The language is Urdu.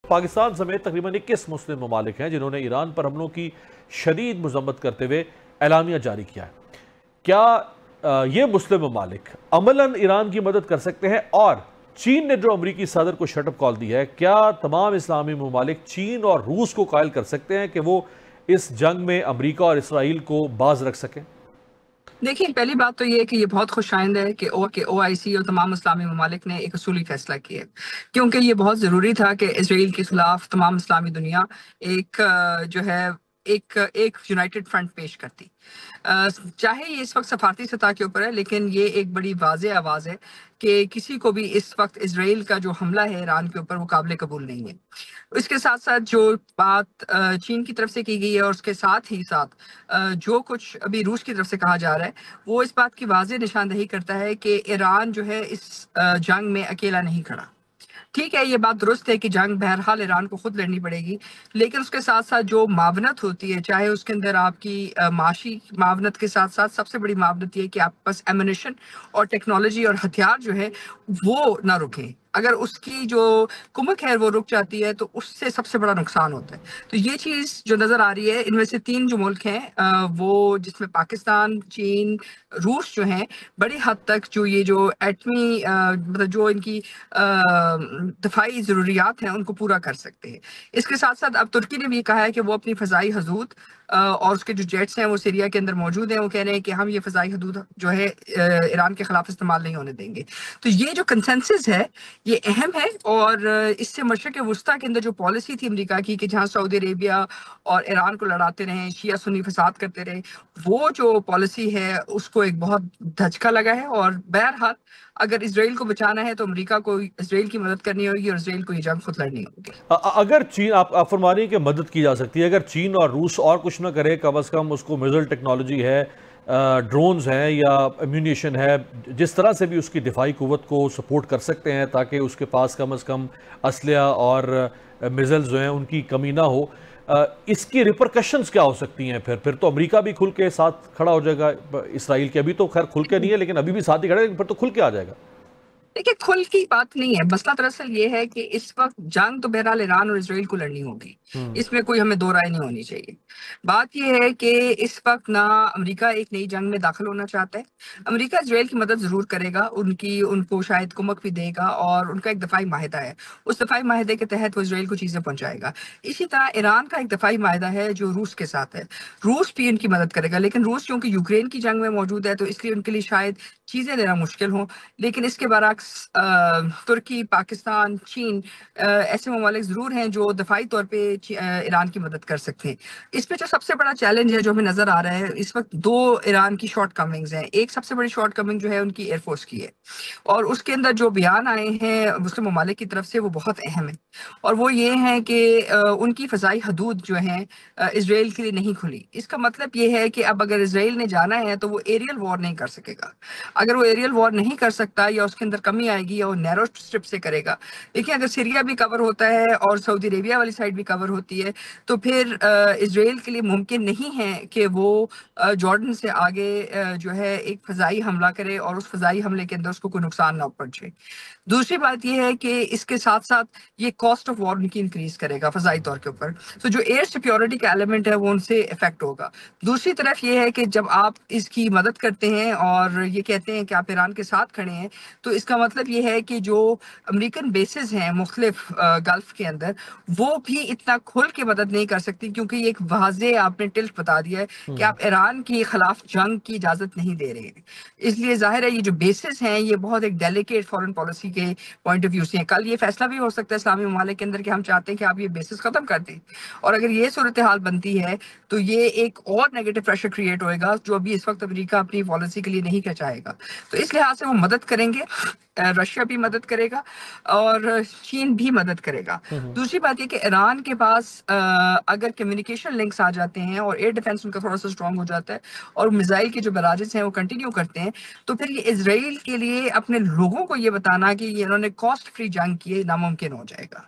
پاکستان سمیت تقریباً 21 مسلم ممالک ہیں جنہوں نے ایران پر حملوں کی شدید مذمت کرتے ہوئے اعلامیہ جاری کیا ہے۔ کیا یہ مسلم ممالک عملاً ایران کی مدد کر سکتے ہیں؟ اور چین نے جو امریکی صدر کو شٹ اپ کال دی ہے، کیا تمام اسلامی ممالک چین اور روس کو قائل کر سکتے ہیں کہ وہ اس جنگ میں امریکہ اور اسرائیل کو باز رکھ سکیں؟ دیکھیں، پہلی بات تو یہ ہے کہ یہ بہت خوش آئند ہے کہ او آئی سی اور تمام اسلامی ممالک نے ایک اصولی فیصلہ کیا ہے، کیونکہ یہ بہت ضروری تھا کہ اسرائیل کے خلاف تمام اسلامی دنیا ایک جو ہے ایک یونائٹڈ فرنٹ پیش کرتی۔ چاہے یہ اس وقت سفارتی سطح کے اوپر ہے، لیکن یہ ایک بڑی واضح آواز ہے کہ کسی کو بھی اس وقت اسرائیل کا جو حملہ ہے ایران کے اوپر وہ قابل قبول نہیں ہے۔ اس کے ساتھ ساتھ جو بات چین کی طرف سے کی گئی ہے، اور اس کے ساتھ ہی ساتھ جو کچھ ابھی روس کی طرف سے کہا جا رہا ہے، وہ اس بات کی واضح نشاندہی کرتا ہے کہ ایران جو ہے اس جنگ میں اکیلا نہیں کھڑا۔ ٹھیک ہے، یہ بات درست ہے کہ جنگ بہرحال ایران کو خود لڑنی پڑے گی، لیکن اس کے ساتھ ساتھ جو معاونت ہوتی ہے، چاہے اس کے اندر آپ کی معاشی معاونت کے ساتھ ساتھ سب سے بڑی معاونت یہ ہے کہ آپ کے پاس ایمونیشن اور ٹیکنالوجی اور ہتھیار جو ہے وہ نہ رکیں۔ اگر اس کی جو کمک ہے وہ رک جاتی ہے تو اس سے سب سے بڑا نقصان ہوتا ہے۔ تو یہ چیز جو نظر آ رہی ہے، ان میں سے 3 جو ملک ہیں وہ جس میں پاکستان، چین، روس جو ہیں، بڑی حد تک جو یہ جو ایٹمی مطلب جو ان کی دفاعی ضروریات ہیں ان کو پورا کر سکتے ہیں۔ اس کے ساتھ ساتھ اب ترکی نے بھی کہا ہے کہ وہ اپنی فضائی حدود اور اس کے جو جیٹس ہیں وہ سیریا کے اندر موجود ہیں، وہ کہہ رہے ہیں کہ ہم یہ فضائی حدود جو ہے ایران کے خلاف استعمال نہیں ہونے دیں گے۔ تو یہ جو کنسنسس ہے یہ اہم ہے، اور اس سے مشرق وسطیٰ کے اندر جو پالیسی تھی امریکہ کی کہ جہاں سعودی عربیہ اور ایران کو لڑاتے رہیں، شیعہ سنی فساد کرتے رہے، وہ جو پالیسی ہے اس کو ایک بہت دھچکا لگا ہے۔ اور بہرحال اگر اسرائیل کو بچانا ہے تو امریکہ کو اسرائیل کی مدد کرنی ہوگی، اور اسرائیل کو یہ جنگ خود لڑنی ہوگی۔ اگر چین، آپ فرما رہی ہیں کہ مدد کی جا سکتی ہے، اگر چین اور روس اور کچھ نہ کرے، کم از کم اس کو میزائل ٹیکنالوجی ہے، ڈرونز ہیں یا ایمیونیشن ہے، جس طرح سے بھی اس کی دفاعی قوت کو سپورٹ کر سکتے ہیں تاکہ اس کے پاس کم از کم اسلحہ اور میزائلز جو ہیں ان کی کمی نہ ہو، اس کی ریپرکشنز کیا ہو سکتی ہیں؟ پھر تو امریکہ بھی کھل کے ساتھ کھڑا ہو جائے گا اسرائیل کے، ابھی تو خیر کھل کے نہیں ہے لیکن ابھی بھی ساتھ ہی کھڑا ہے، لیکن پھر تو کھل کے آ جائے گا۔ دیکھیں، کھل کی بات نہیں ہے، مسئلہ دراصل یہ ہے کہ اس وقت جنگ تو بہرحال ایران اور اسرائیل کو لڑنی ہوگی، اس میں کوئی ہمیں دو رائے نہیں ہونی چاہیے۔ بات یہ ہے کہ اس وقت نہ امریکہ ایک نئی جنگ میں داخل ہونا چاہتا ہے۔ امریکہ اسرائیل کی مدد ضرور کرے گا، ان کو شاید کمک بھی دے گا، اور ان کا ایک دفاعی معاہدہ ہے، اس دفاعی معاہدے کے تحت وہ اسرائیل کو چیزیں پہنچائے گا۔ اسی طرح ایران کا ایک دفاعی معاہدہ ہے جو روس کے ساتھ ہے، روس بھی ان کی مدد کرے گا، لیکن روس کیونکہ یوکرین کی جنگ میں موجود ہے تو اس لیے ان کے لیے شاید چیزیں دینا مشکل ہوں۔ لیکن اس کے برعکس ترکی، پاکستان، چین ایسے ممالک ضرور ہیں جو دفاعی طور پہ ایران کی مدد کر سکتے ہیں۔ اس میں جو سب سے بڑا چیلنج ہے جو ہمیں نظر آ رہا ہے اس وقت، 2 ایران کی شارٹ کمنگز ہیں۔ ایک سب سے بڑی شارٹ کمنگ جو ہے ان کی ایئر فورس کی ہے، اور اس کے اندر جو بیان آئے ہیں مسلم ممالک کی طرف سے وہ بہت اہم ہے، اور وہ یہ ہیں کہ ان کی فضائی حدود جو ہیں اسرائیل کے لیے نہیں کھلی۔ اس کا مطلب یہ ہے کہ اب اگر اسرائیل نے جانا ہے تو وہ ایریل وار نہیں کر سکے گا۔ اگر وہ ایریل وار نہیں کر سکتا یا اس کے اندر کمی آئے گی یا وہ نیرو اسٹرپ سے کرے گا، دیکھیں اگر سیریا بھی کور ہوتا ہے اور سعودی عربیہ والی سائڈ بھی کور ہوتی ہے تو پھر اسرائیل کے لیے ممکن نہیں ہے کہ وہ جارڈن سے آگے جو ہے ایک فضائی حملہ کرے اور اس فضائی حملے کے اندر اس کو کوئی نقصان نہ پہنچے۔ دوسری بات یہ ہے کہ اس کے ساتھ ساتھ یہ کاسٹ آف وار ان کی انکریز کرے گا فضائی طور کے اوپر، تو جو ایئر سیکیورٹی کا ایلیمنٹ ہے وہ ان سے افیکٹ ہوگا۔ دوسری طرف یہ ہے کہ جب آپ اس کی مدد کرتے ہیں اور یہ کہتے ہیں کہ آپ ایران کے ساتھ کھڑے ہیں، تو اس کا مطلب یہ ہے کہ جو امریکن بیسز ہیں مختلف گلف کے اندر، وہ بھی اتنا کھل کے مدد نہیں کر سکتی، کیونکہ یہ ایک واضح آپ نے ٹلٹ بتا دیا ہے کہ آپ ایران کے خلاف جنگ کی اجازت نہیں دے رہے ہیں۔ اس لیے ظاہر ہے یہ جو بیسز ہیں یہ بہت ایک ڈیلیکیٹ فورن پالیسی کے پوائنٹ آف ویو سے ہیں۔ کل یہ فیصلہ بھی ہو سکتا ہے اسلامی ممالک کے اندر کہ ہم چاہتے ہیں کہ آپ یہ بیسز ختم کر دیں، اور اگر یہ صورتحال بنتی ہے تو یہ ایک اور نیگیٹو پریشر کریٹ ہوئے گا جو ابھی اس وقت امریکہ اپنی پالیسی کے لیے نہیں کھچائے گا۔ تو اس لحاظ سے وہ مدد کریں گے، رشیا بھی مدد کرے گا اور چین بھی مدد کرے گا۔ دوسری بات یہ کہ ایران کے پاس اگر کمیونیکیشن لنکس آ جاتے ہیں اور ایئر ڈیفنس ان کا تھوڑا سا اسٹرانگ ہو جاتا ہے اور میزائل کے جو براجز ہیں وہ کنٹینیو کرتے ہیں، تو پھر یہ اسرائیل کے لیے اپنے لوگوں کو یہ بتانا کہ یہ انہوں نے کاسٹ فری جنگ کی ہے ناممکن ہو جائے گا۔